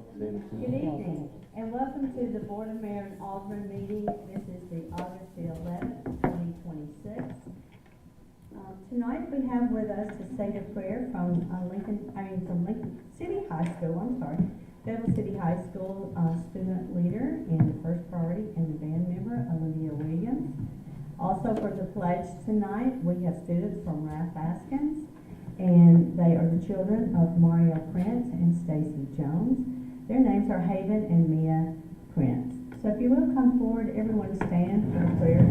Good evening, and welcome to the Board of Mayor and Aldermen meeting. This is the August the 11th, 2026. Tonight we have with us to say the prayer from Lincoln City High School, Fayetteville City High School student leader and the first priority and the band member, Olivia Williams. Also for the pledge tonight, we have students from Ralph Askins, and they are the children of Mario Prince and Stacy Jones. Their names are Haven and Mia Prince. So if you will come forward, everyone stand for the prayer.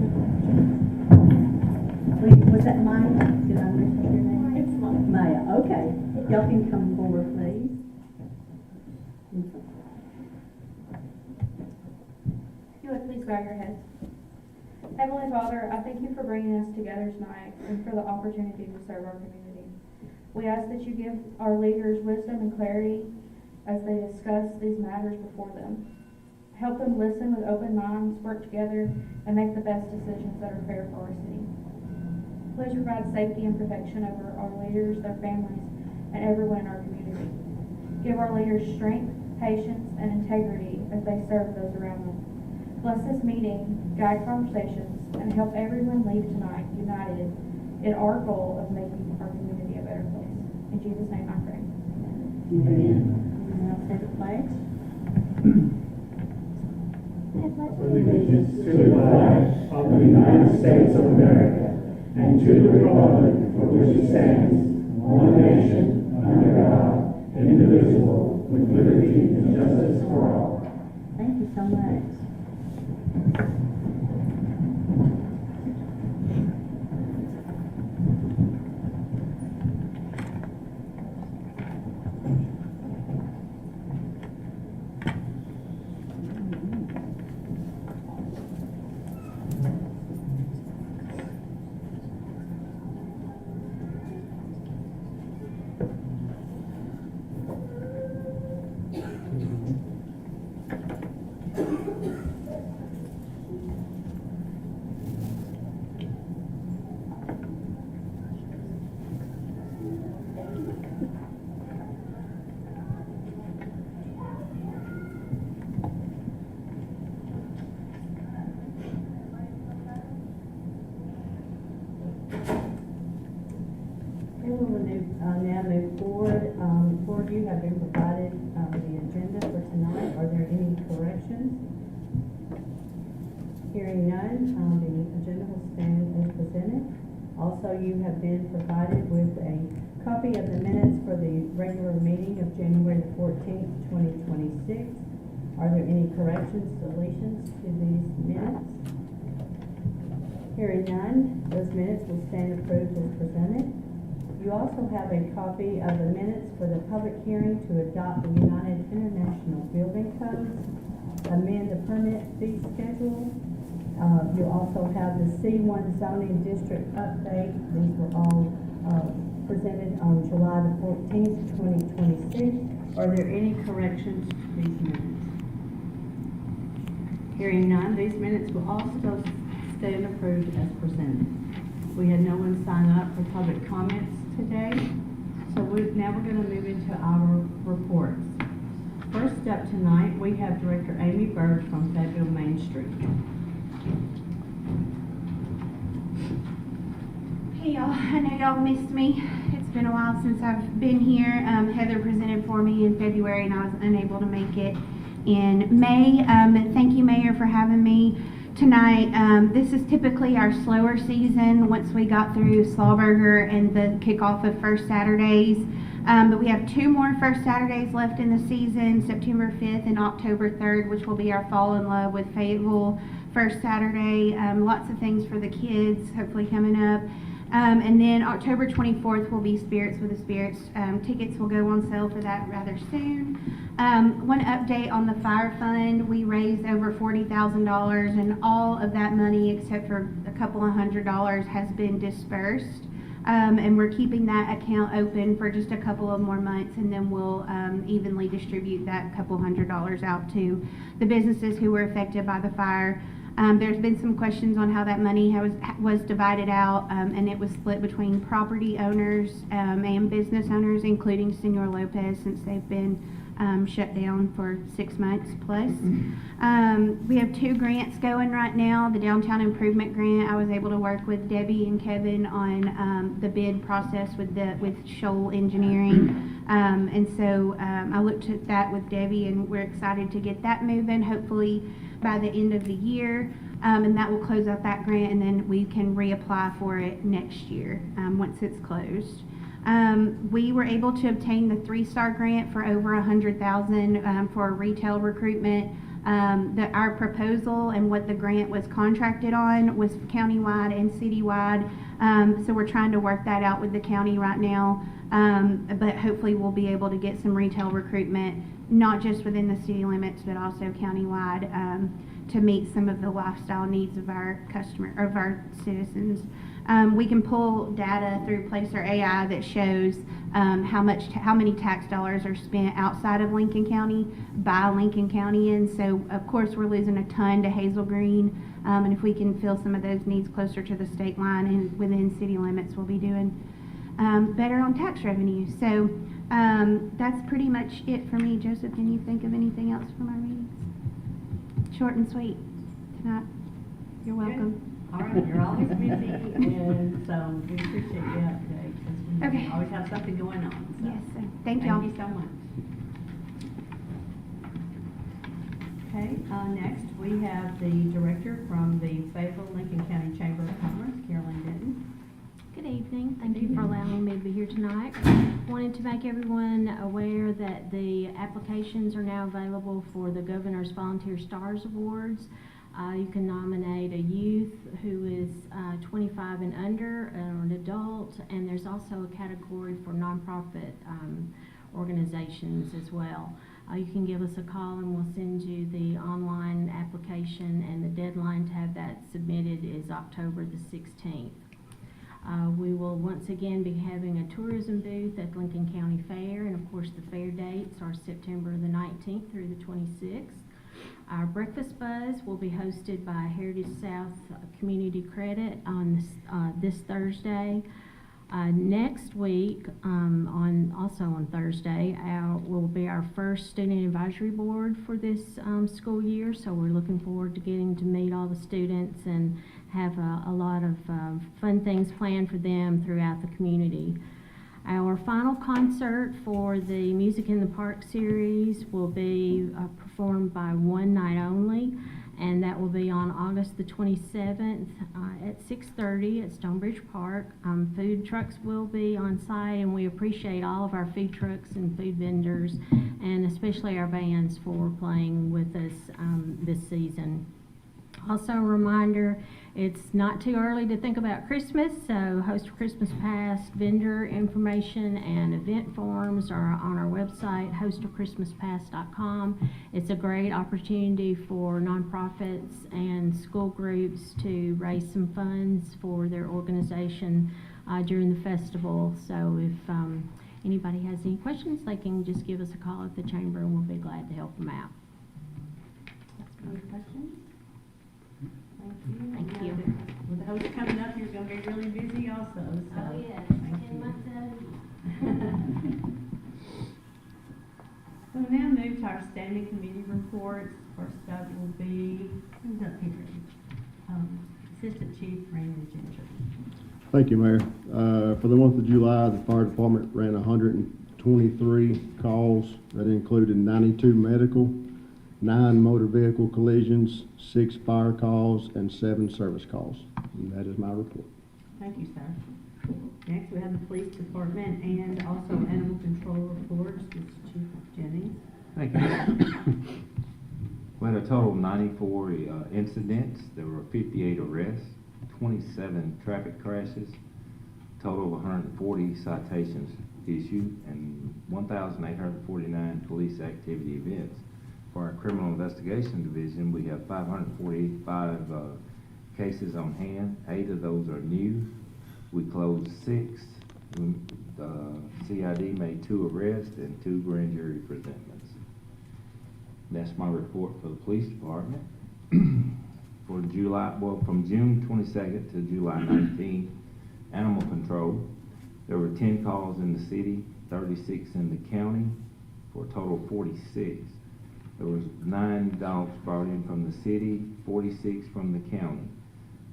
Wait, was that Maya? Did I miss your name? It's Maya. Maya, okay. Y'all can come forward, please. If you would please bow your heads. Heavenly Father, I thank you for bringing us together tonight and for the opportunity to serve our community. We ask that you give our leaders wisdom and clarity as they discuss these matters before them. Help them listen with open minds, work together, and make the best decisions that are fair for our city. Please provide safety and protection over our leaders, their families, and everyone in our community. Give our leaders strength, patience, and integrity as they serve those around them. Bless this meeting, guide conversations, and help everyone leave tonight united in our goal of making our community a better place. In Jesus' name I pray. Amen. Now say the pledge. Allegiance to the flag of the United States of America and to the republic for which it stands, one nation, under God, indivisible, with liberty and justice for all. Thank you so much. We will now move forward. Four of you have been provided the agenda for tonight. Are there any corrections? Hearing none, the agenda will stand as presented. Also, you have been provided with a copy of the minutes for the regular meeting of January 14th, 2026. Are there any corrections, deletions to these minutes? Hearing none, those minutes will stand approved as presented. You also have a copy of the minutes for the public hearing to adopt the United International Building Codes, amend the permit fee schedule. You also have the C1 zoning district update. These were all presented on July the 14th, 2026. Are there any corrections to these minutes? Hearing none, these minutes will also stand approved as presented. We had no one sign up for public comments today, so now we're going to move into our reports. First up tonight, we have Director Amy Bird from Fayetteville Main Street. Hey y'all, I know y'all missed me. It's been a while since I've been here. Heather presented for me in February and I was unable to make it in May. Thank you, Mayor, for having me tonight. This is typically our slower season once we got through Slawburger and the kickoff of First Saturdays. But we have two more First Saturdays left in the season, September 5th and October 3rd, which will be our Fall in Love with Fayetteville First Saturday. Lots of things for the kids, hopefully coming up. And then October 24th will be Spirits with the Spirits. Tickets will go on sale for that rather soon. One update on the fire fund, we raised over $40,000 and all of that money except for a couple of $100 has been dispersed. And we're keeping that account open for just a couple of more months, and then we'll evenly distribute that couple $100 out to the businesses who were affected by the fire. There's been some questions on how that money was divided out, and it was split between property owners and business owners, including Senor Lopez, since they've been shut down for 6 months plus. We have 2 grants going right now. The Downtown Improvement Grant, I was able to work with Debbie and Kevin on the bid process with Shoal Engineering. And so I looked at that with Debbie, and we're excited to get that moving, hopefully by the end of the year. And that will close out that grant, and then we can reapply for it next year once it's closed. We were able to obtain the 3-star grant for over $100,000 for retail recruitment. Our proposal and what the grant was contracted on was countywide and citywide. So we're trying to work that out with the county right now. But hopefully we'll be able to get some retail recruitment, not just within the city limits, but also countywide, to meet some of the lifestyle needs of our citizens. We can pull data through Placer AI that shows how many tax dollars are spent outside of Lincoln County by Lincoln County, and so of course we're losing a ton to Hazel Green, and if we can fill some of those needs closer to the state line and within city limits, we'll be doing better on tax revenue. So that's pretty much it for me. Joseph, can you think of anything else from our meetings? Short and sweet tonight. You're welcome. All right, you're always busy, and so we appreciate you out today, because we always have something going on. So. Yes, sir. Thank y'all. Thank you so much. Okay, next we have the director from the Fayetteville Lincoln County Chamber of Commerce, Carolyn Denton. Good evening. Thank you for allowing me to be here tonight. Wanted to make everyone aware that the applications are now available for the Governor's Volunteer Stars Awards. You can nominate a youth who is 25 and under, or an adult, and there's also a category for nonprofit organizations as well. You can give us a call and we'll send you the online application, and the deadline to have that submitted is October the 16th. We will once again be having a tourism booth at Lincoln County Fair, and of course the fair dates are September the 19th through the 26th. Our breakfast buzz will be hosted by Heritage South Community Credit on this Thursday. Next week, also on Thursday, will be our first student advisory board for this school year. So we're looking forward to getting to meet all the students and have a lot of fun things planned for them throughout the community. Our final concert for the Music in the Park series will be performed by one night only, and that will be on August the 27th at 6:30 at Stonebridge Park. Food trucks will be on site, and we appreciate all of our food trucks and food vendors, and especially our bands for playing with us this season. Also a reminder, it's not too early to think about Christmas, so Host for Christmas Past vendor information and event forms are on our website, hostofchristmaspast.com. It's a great opportunity for nonprofits and school groups to raise some funds for their organization during the festival. So if anybody has any questions, they can just give us a call at the chamber and we'll be glad to help them out. Any questions? Thank you. With the host coming up, you're going to be really busy also. So. Oh, yes. Thank 10 you. months out of the So we'll now move to our standing committee reports. First up will be, who's up here? Assistant Chief Randy Ginger. Thank you, Mayor. For the month of July, the fire department ran 123 calls. That included 92 medical, 9 motor vehicle collisions, 6 fire calls, and 7 service calls. And that is my report. Thank you, sir. Next, we have the police department and also animal control reports. This is Chief Jennings. Thank you. We had a total of 94 incidents. There were 58 arrests, 27 traffic crashes, total of 140 citations issued, and 1,849 police activity events. For our criminal investigation division, we have 545 cases on hand. 8 of those are new. We closed 6. CID made 2 arrests and 2 grand jury presentments. That's my report for the police department. For July, well, from June 22nd to July 19th, animal control. There were 10 calls in the city, 36 in the county. for a total of 46. There was 9 dogs brought in from the city, 46 from the county.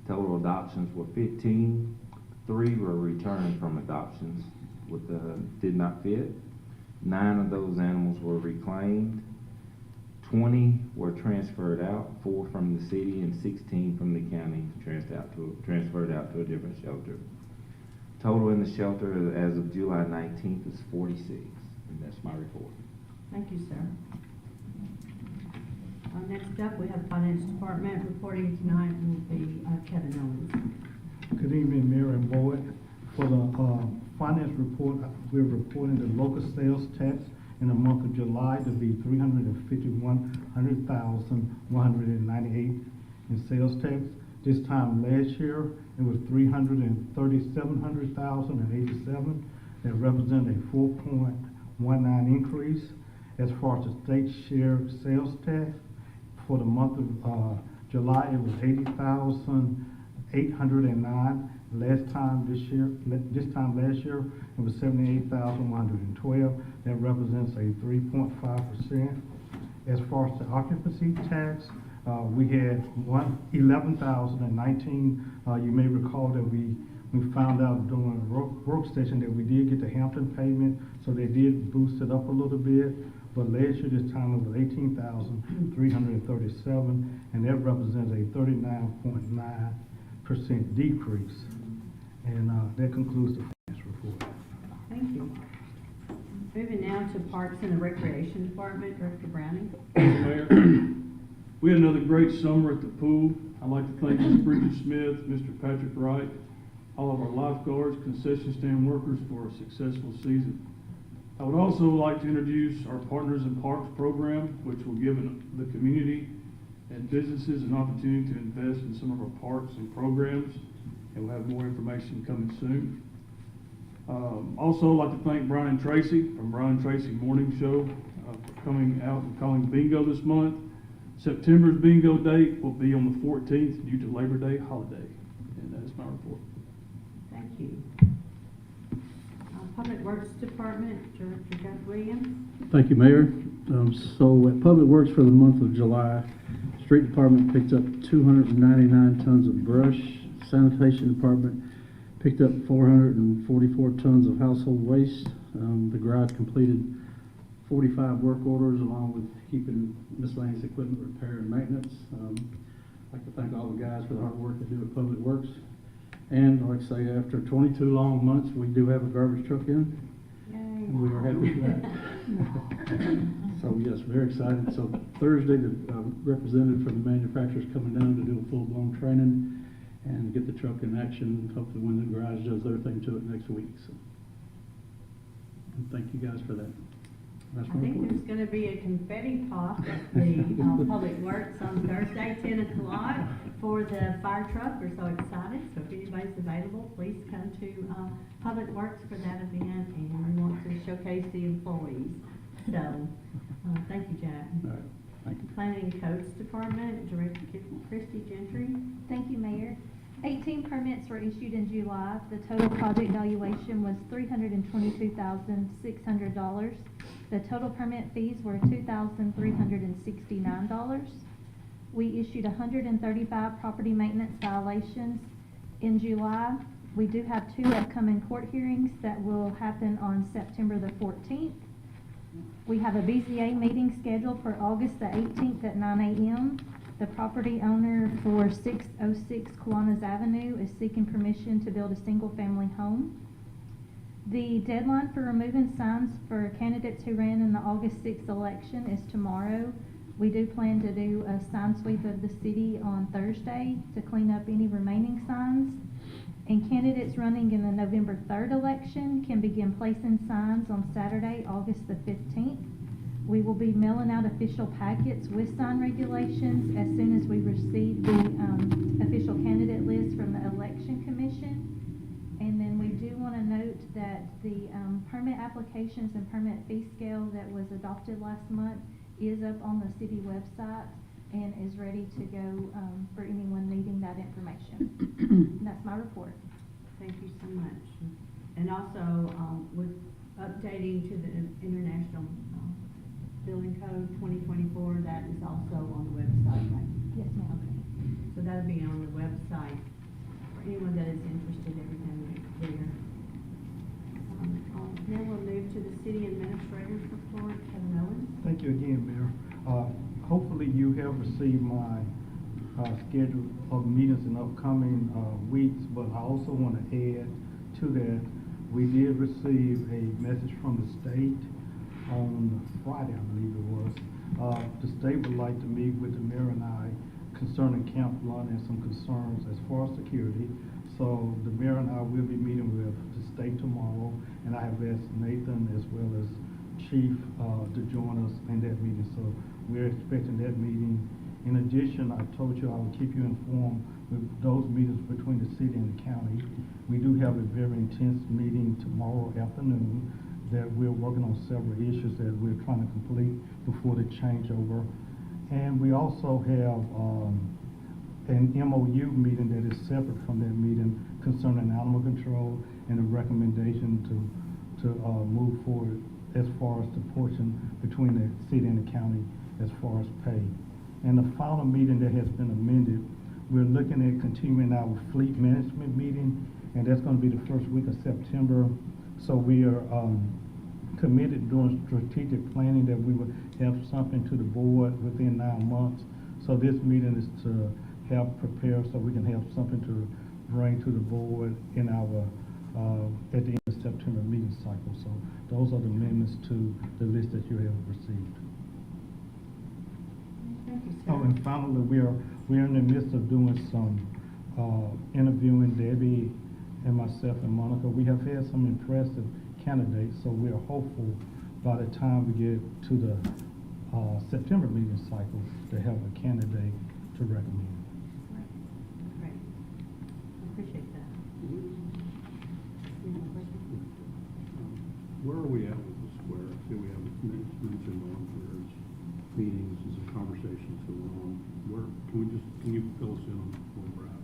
Total adoptions were 15. 3 were returned from adoptions with did not fit. 9 of those animals were reclaimed. 20 were transferred out, 4 from the city and 16 from the county transferred out to a different shelter. Total in the shelter as of July 19th is 46, and that's my report. Thank you, sir. Next up, we have Finance Department. Reporting tonight will be Kevin Owens. Good evening, Mayor and Board. For the finance report, we're reporting the local sales tax in the month of July to be $351,198 in sales tax. This time last year, it was $337,087. That represents a 4.19 increase. As far as the state share sales tax, for the month of July, it was $80,809. This time last year, it was $78,112. That represents a 3.5%. As far as the occupancy tax, we had 11,019. You may recall that we found out during a work session that we did get the Hampton payment, so they did boost it up a little bit. But last year, this time it was 18,337, and that represents a 39.9% decrease. And that concludes the finance report. Thank you. Moving now to Parks and the Recreation Department, Director Browning. Mayor, we had another great summer at the pool. I'd like to thank Ms. Bridget Smith, Mr. Patrick Wright, all of our lifeguards, concession stand workers for a successful season. I would also like to introduce our Partners in Parks program, which will give the community and businesses an opportunity to invest in some of our parks and programs, and we'll have more information coming soon. Also, I'd like to thank Brian and Tracy from Brian and Tracy Morning Show for coming out and calling bingo this month. September's bingo date will be on the 14th due to Labor Day holiday, and that's my report. Thank you. Public Works Department, Director Jeff Williams. Thank you, Mayor. So at Public Works for the month of July, Street Department picked up 299 tons of brush. Sanitation Department picked up 444 tons of household waste. The garage completed 45 work orders along with keeping miscellaneous equipment repair and maintenance. I'd like to thank all the guys for the hard work they do at Public Works. And like I say, after 22 long months, we do have a garbage truck in. Yay. And we are happy with that. So yes, very excited. So Thursday, the representative from the manufacturer's coming down to do a full-blown training and get the truck in action, hopefully when the garage does their thing to it next week. So and thank you guys for that. That's I my think report. there's going to be a confetti pop at the Public Works on Thursday, 10 o'clock for the fire truck. We're so excited. So if anybody's available, please come to Public Works for that event, and we want to showcase the employees. So thank you, Jack. All right, thank you. Planning and Codes Department, Director Christy Gentry. Thank you, Mayor. 18 permits were issued in July. The total project valuation was $322,600. The total permit fees were $2,369. We issued 135 property maintenance violations in July. We do have 2 upcoming court hearings that will happen on September the 14th. We have a BZA meeting scheduled for August the 18th at 9 a.m. The property owner for 606 Kiwanis Avenue is seeking permission to build a single-family home. The deadline for removing signs for candidates who ran in the August 6th election is tomorrow. We do plan to do a sign sweep of the city on Thursday to clean up any remaining signs. And candidates running in the November 3rd election can begin placing signs on Saturday, August the 15th. We will be mailing out official packets with sign regulations as soon as we receive the official candidate list from the Election Commission. And then we do want to note that the permit applications and permit fee scale that was adopted last month is up on the city website and is ready to go for anyone needing that information. And that's my report. Thank you so much. And also with updating to the international Building Code 2024, that is also on the website, right? Yes, ma'am. Okay, so that'll be on the website for anyone that is interested, everything is there. Now we'll move to the city administrator's report, Kevin Owens. Thank you again, Mayor. Hopefully you have received my schedule of meetings in upcoming weeks, but I also want to add to that, we did receive a message from the state on Friday, I believe it was. The state would like to meet with the mayor and I concerning Camp Blunt and some concerns as far as security. So the mayor and I will be meeting with the state tomorrow, and I have asked Nathan as well as Chief to join us in that meeting. So we're expecting that meeting. In addition, I told you I would keep you informed with those meetings between the city and the county. We do have a very intense meeting tomorrow afternoon that we're working on several issues that we're trying to complete before the changeover. And we also have an MOU meeting that is separate from that meeting concerning animal control and a recommendation to move forward as far as the portion between the city and the county as far as pay. And the final meeting that has been amended, we're looking at continuing our fleet management meeting, and that's going to be the first week of September. So we are committed during strategic planning that we would have something to the board within 9 months. So this meeting is to help prepare so we can have something to bring to the board in our at the end of September meeting cycle. So those are the amendments to the list that you have received. Thank you, sir. Oh, and finally, we're in the midst of doing some interviewing. Debbie and myself and Monica, we have had some impressive candidates, so we are hopeful by the time we get to the September meeting cycle to have a candidate to recommend. Great. I appreciate that. Any more questions? Where are we at with the square? I see we have mentioned on there's meetings and some conversations going on. Can you fill us in on where we're at?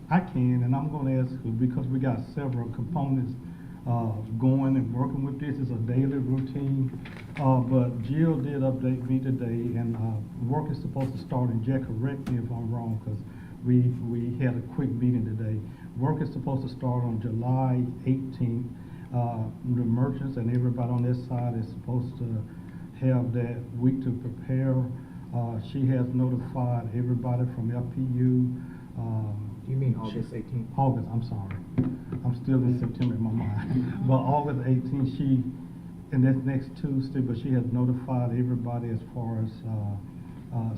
I can, and I'm going to ask, because we got several components going and working with this. It's a daily routine. But Jill did update me today, and work is supposed to start, and Jack, correct me if I'm wrong, because we had a quick meeting today. Work is supposed to start on July 18th. The merchants and everybody on this side is supposed to have that week to prepare. She has notified everybody from LPU. You mean August 18th? August, I'm sorry. I'm still in September in my mind. But August 18th, and that's next Tuesday, but she has notified everybody as far as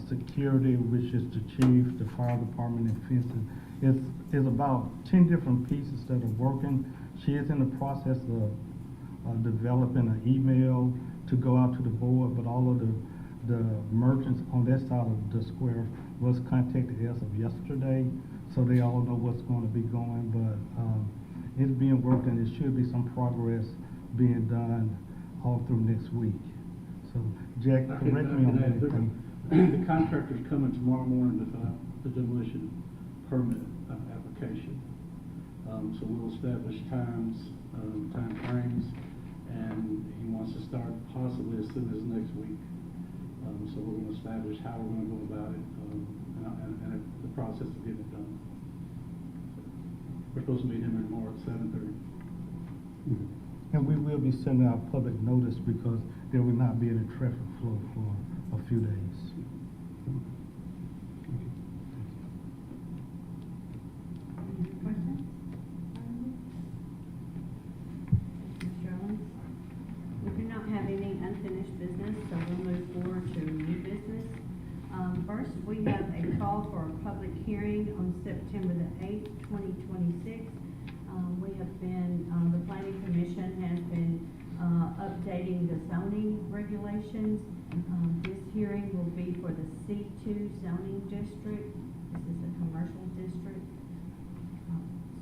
security, which is the chief, the fire department, and fencing. It's about 10 different pieces that are working. She is in the process of developing an email to go out to the board, but all of the merchants on that side of the square was contacted as of yesterday, so they all know what's going to be going. But it's being worked, and there should be some progress being done all through next week. So, Jack, correct me on that. The contractor's coming tomorrow morning to fill out the demolition permit application. So we'll establish time frames, and he wants to start possibly as soon as next week. So we're going to establish how we're going to go about it, and the process of getting it done. We're supposed to meet him tomorrow at 7:30. And we will be sending out public notice because there will not be any traffic flow for a few days. Any questions? Mr. Owens? We do not have any unfinished business, so we'll move forward to new business. First, we have a call for a public hearing on September the 8th, 2026. We have been, the planning commission has been updating the zoning regulations. This hearing will be for the C2 zoning district. This is a commercial district.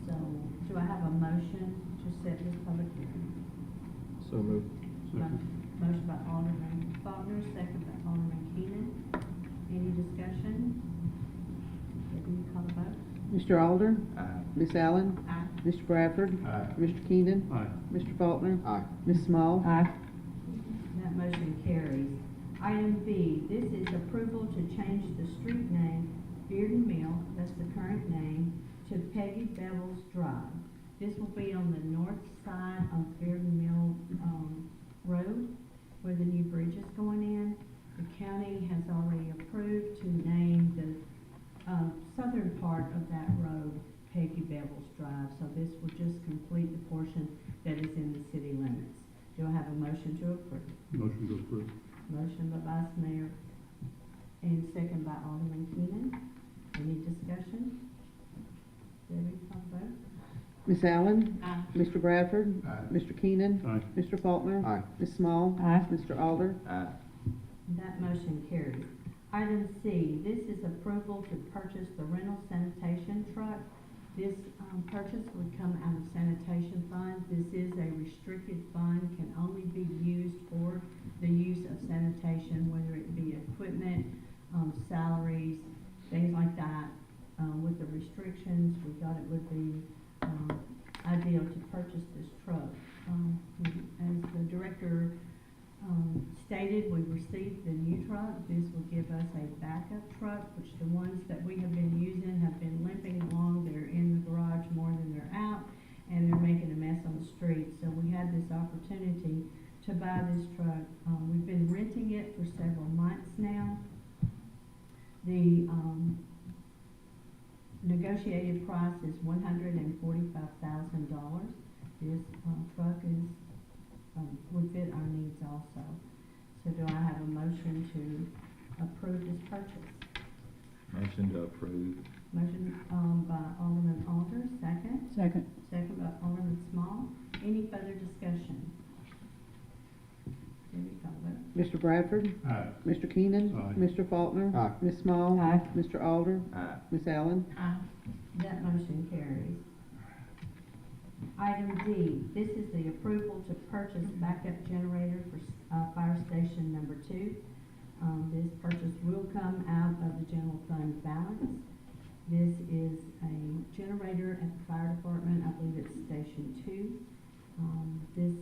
So, do I have a motion to set this public hearing? So moved. Motion by Alderman Faulkner, second by Alderman Keenan. Any discussion? Can you call the vote? Mr. Alder? Aye. Miss Allen? Aye. Mr. Bradford? Aye. Mr. Keenan? Aye. Mr. Faulkner? Aye. Ms. Small? Aye. That motion carries. Item B, this is approval to change the street name, Bearden Mill, that's the current name, to Peggy Bevel's Drive. This will be on the north side of Bearden Mill, Road, where the new bridge is going in. The county has already approved to name the, southern part of that road Peggy Bevel's Drive, so this will just complete the portion that is in the city limits. Do I have a motion to approve? Motion to approve. Motion by Vice Mayor and second by Alderman Keenan. Any discussion? Debbie, call the vote. Ms. Allen? Aye. Mr. Bradford? Aye. Mr. Keenan? Aye. Mr. Faulkner? Aye. Ms. Small? Aye. Mr. Alder? Aye. That motion carries. Item C, this is approval to purchase the rental sanitation truck. This purchase would come out of sanitation fund. This is a restricted fund, can only be used for the use of sanitation, whether it be equipment, salaries, things like that. With the restrictions, we thought it would be ideal to purchase this truck. As the director stated, we received the new truck. This will give us a backup truck, which the ones that we have been using have been limping along. They're in the garage more than they're out, and they're making a mess on the street. So we had this opportunity to buy this truck. We've been renting it for several months now. The negotiated price is $145,000. This truck is would fit our needs also. So do I have a motion to approve this purchase? Motion to approve. Motion by Alderman Alder, second. Second. Second by Alderman Small. Any further discussion? Debbie, call the vote. Mr. Bradford? Aye. Mr. Keenan? Aye. Mr. Faulkner? Aye. Ms. Small? Aye. Mr. Alder? Aye. Ms. Allen? Aye. That motion carries. Item D, this is the approval to purchase backup generator for fire station number 2. This purchase will come out of the general fund balance. This is a generator at the fire department. I believe it's station 2. This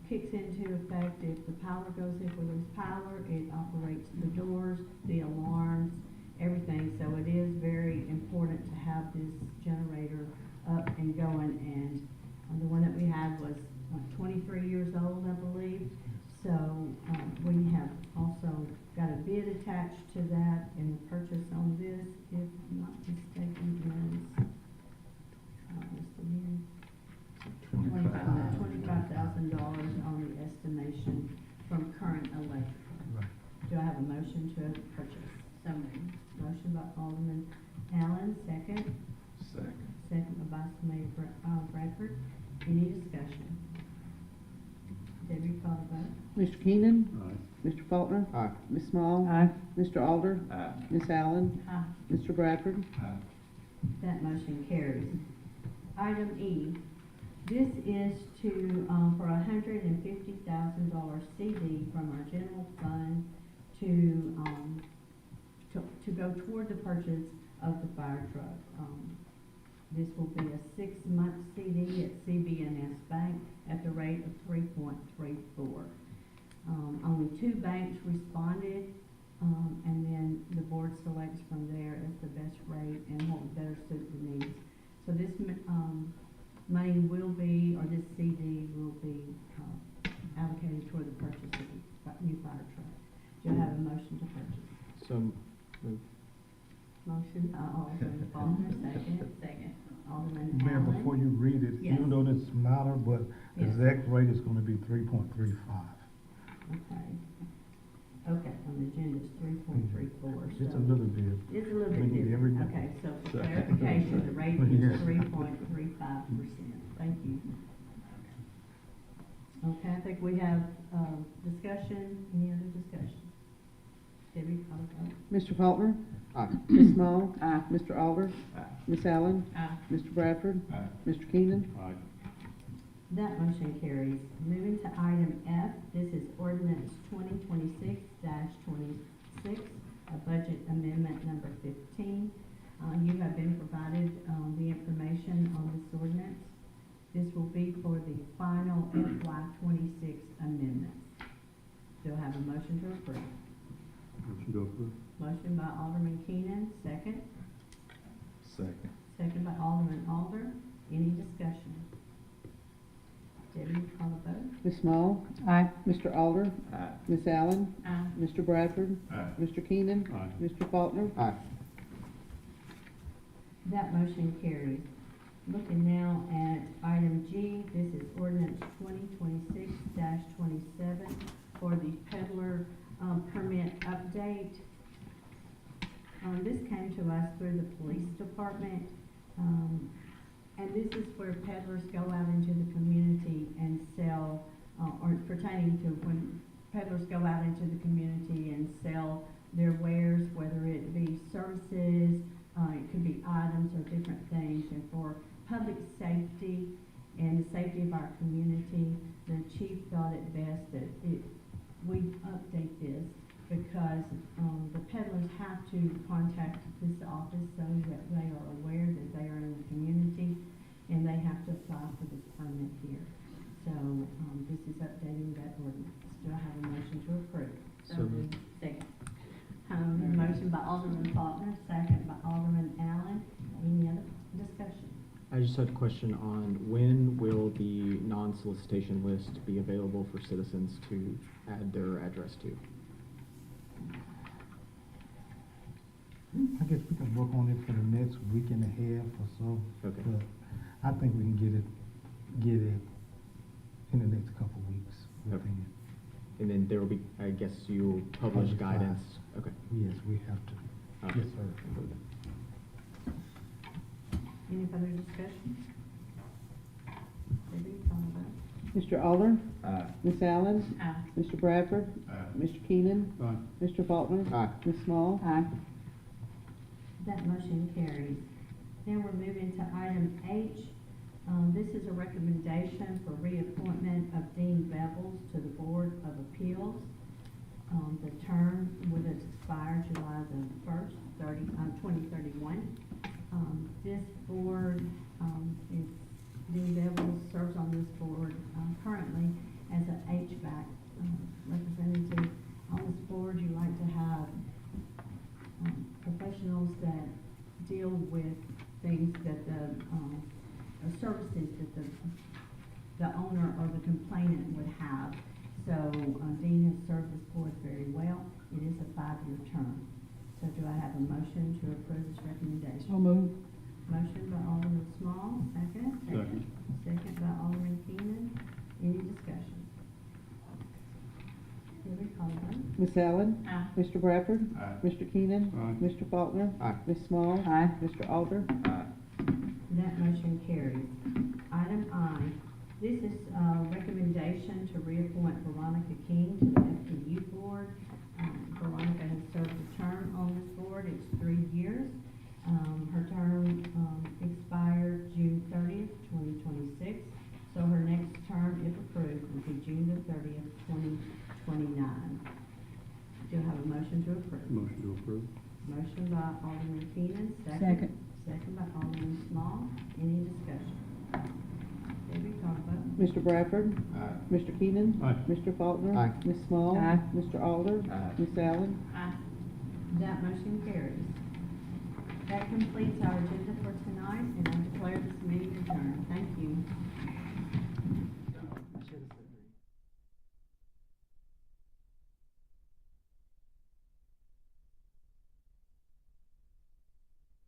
kicks into effect if the power goes, if we lose power, it operates the doors, the alarms, everything. So it is very important to have this generator up and going, and the one that we had was 23 years old, I believe. So we have also got a bid attached to that, and the purchase on this, if I'm not mistaken, is $25,000 on the estimation from Current Electrical. Do I have a motion to purchase? So moved. Motion by Alderman Allen, second. Second. Second by Vice Mayor Bradford. Any discussion? Debbie, call the vote. Mr. Keenan? Aye. Mr. Faulkner? Aye. Ms. Small? Aye. Mr. Alder? Aye. Ms. Allen? Aye. Mr. Bradford? Aye. That motion carries. Item E, this is to, for $150,000 CD from our general fund to go toward the purchase of the fire truck. This will be a 6-month CD at CB&S Bank at the rate of 3.34. Only 2 banks responded, and then the board selects from there as the best rate and what would better suit the needs. So this money will be, or this CD will be allocated toward the purchase of the new fire truck. Do you have a motion to purchase? So moved. Motion by Alderman Faulkner, second. Alderman Mayor, Allen. before you read it, Yes. even though this is minor, but the Yes. exact rate is gonna be 3.35. Okay. Okay, on the agenda it's 3.34. It's so a little bit. It's a little bit Maybe every- different. Okay, so for clarification, the rate is Yes. 3.35%. Thank you. Okay, I think we have, discussion. Any other discussion? Debbie, call the vote. Mr. Faulkner? Aye. Ms. Small? Aye. Mr. Alder? Aye. Ms. Allen? Aye. Mr. Bradford? Aye. Mr. Keenan? Aye. That motion carries. Moving to item F, this is ordinance 2026-26, a budget amendment number 15. You have been provided the information on this ordinance. This will be for the final FY 26 amendments. Do I have a motion to approve? Motion to approve. Motion by Alderman Keenan, second. Second. Second by Alderman Alder. Any discussion? Debbie, call the vote. Ms. Small? Aye. Mr. Alder? Aye. Ms. Allen? Aye. Mr. Bradford? Aye. Mr. Keenan? Aye. Mr. Faulkner? Aye. That motion carries. Looking now at item G, this is ordinance 2026-27 for the peddler permit update. This came to us through the police department, and this is where peddlers go out into the community and sell, or pertaining to when peddlers go out into the community and sell their wares, whether it be services, it could be items or different things. And for public safety and the safety of our community, the chief thought it best that we update this because the peddlers have to contact this office so that they are aware that they are in the community and they have to apply for this permit here. So this is updating that ordinance. Do I have a motion to approve? So moved. Second. Motion by Alderman Faulkner, second by Alderman Allen. Any other discussion? I just had a question on when will the non-solicitation list be available for citizens to add their address to? I guess we can work on it for the next week and a half or so. Okay. But I think we can get it in the next couple of weeks. Okay. And then there will be, I guess you'll publish Publicize. guidance? Okay. Yes, we have to. Okay. Yes, sir. Any further discussion? Debbie, call the vote. Mr. Alder? Aye. Ms. Allen? Aye. Mr. Bradford? Aye. Mr. Keenan? Aye. Mr. Faulkner? Aye. Ms. Small? Aye. That motion carries. Then we're moving to item H. This is a recommendation for reappointment of Dean Bevels to the Board of Appeals. The term would expire July the 1st, 2031. This board, is Dean Bevels serves on this board currently as an HVAC representative. On this board, you like to have professionals that deal with things that services that the owner or the complainant would have. So Dean has served this board very well. It is a 5-year term. So do I have a motion to approve this recommendation? So moved. Motion by Alderman Small, second. Second. Second by Alderman Keenan. Any discussion? Debbie, call the vote. Ms. Allen? Aye. Mr. Bradford? Aye. Mr. Keenan? Aye. Mr. Faulkner? Aye. Ms. Small? Aye. Mr. Alder? Aye. That motion carries. Item I, this is a recommendation to reappoint Veronica King to the FPU board. Veronica has served a term on this board. It's 3 years. Her term expired June 30th, 2026. So her next term, if approved, will be June the 30th, 2029. Do I have a motion to approve? Motion to approve. Motion by Alderman Keenan, Second. Second by Alderman Small. Any discussion? Debbie, call the vote. Mr. Bradford? Aye. Mr. Keenan? Aye. Mr. Faulkner? Aye. Ms. Small? Aye. Mr. Alder? Aye. Ms. Allen? Aye. That motion carries. That completes our agenda for